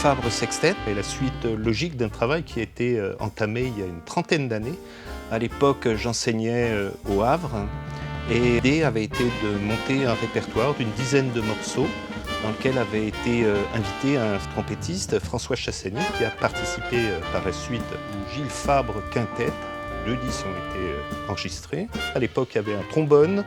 Fabre Sextet est la suite logique d'un travail qui a été entamé il y a une trentaine d'années. À l'époque, j'enseignais au Havre et l'idée avait été de monter un répertoire d'une dizaine de morceaux dans lequel avait été invité un trompettiste, François Chassagny, qui a participé par la suite au Gilles Fabre Quintet. 2 disques ont été enregistrés. À l'époque, il y avait un trombone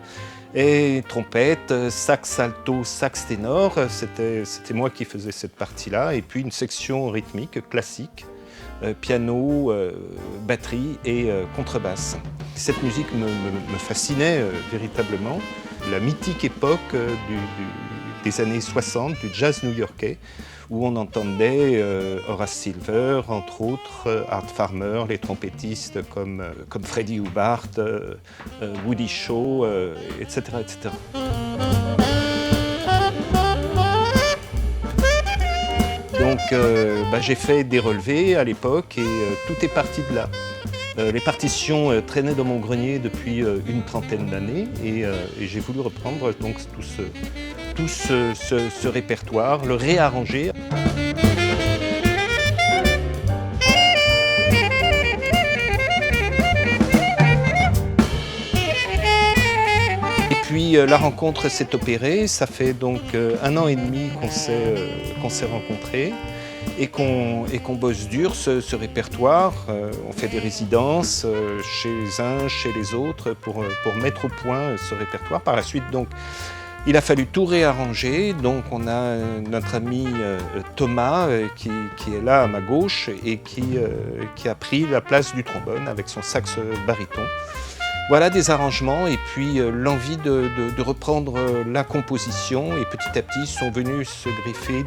et trompette, sax alto, sax ténor. C'était moi qui faisais cette partie-là. Et puis une section rythmique classique, piano, batterie et contrebasse. Cette musique me fascinait véritablement. La mythique époque des années 60, du jazz new-yorkais, où on entendait Horace Silver, entre autres, Art Farmer, les trompettistes comme Freddie Hubbard, Woody Shaw, etc., etc. Donc j'ai fait des relevés à l'époque et tout est parti de là. Les partitions traînaient dans mon grenier depuis une trentaine d'années et j'ai voulu reprendre donc tout ce répertoire, le réarranger. Et puis la rencontre s'est opérée, ça fait donc 1 an et demi qu'on s'est rencontrés. Et qu'on bosse dur ce répertoire. On fait des résidences chez les uns, chez les autres pour mettre au point ce répertoire. Par la suite, donc, il a fallu tout réarranger. Donc, on a notre ami Thomas qui est là à ma gauche et qui a pris la place du trombone avec son sax baryton. Voilà des arrangements et puis l'envie de reprendre la composition et petit à petit sont venus se greffer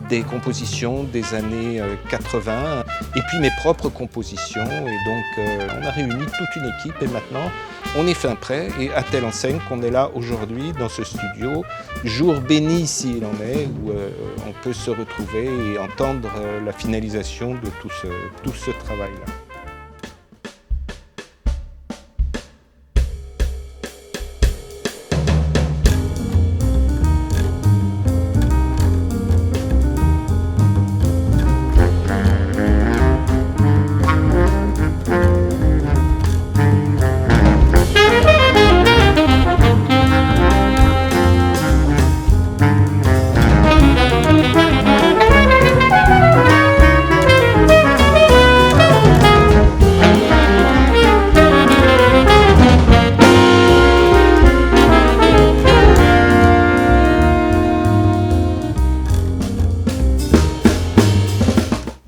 des compositions des années 80 et puis mes propres compositions et donc on a réuni toute une équipe et maintenant on est fin prêt et à telle enseigne qu'on est là aujourd'hui dans ce studio, jour béni s'il en est, où on peut se retrouver et entendre la finalisation de tout ce travail-là.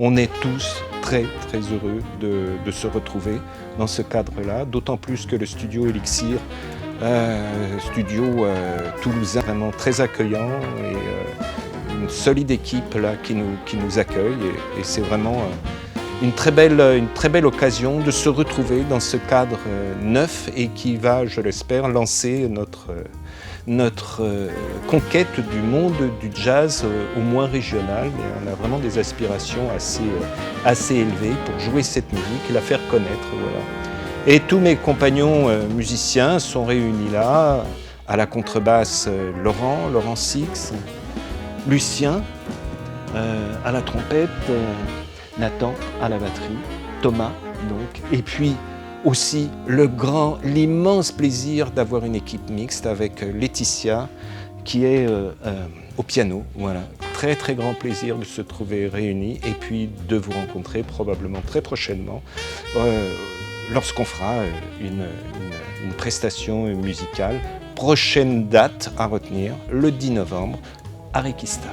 On est tous très heureux de se retrouver dans ce cadre-là, d'autant plus que le studio Elixir, studio toulousain vraiment très accueillant et une solide équipe là qui nous accueille et c'est vraiment une très belle occasion de se retrouver dans ce cadre neuf et qui va, je l'espère, lancer notre conquête du monde du jazz au moins régional, mais on a vraiment des aspirations assez élevées pour jouer cette musique et la faire connaître. Voilà. Et tous mes compagnons musiciens sont réunis là, à la contrebasse Laurent Six, Lucien à la trompette, Nathan à la batterie, Thomas donc, et puis aussi l'immense plaisir d'avoir une équipe mixte avec Laetitia qui est au piano. Voilà. Très grand plaisir de se trouver réunis et puis de vous rencontrer probablement très prochainement lorsqu'on fera une prestation musicale. Prochaine date à retenir, le 10 novembre à Requista.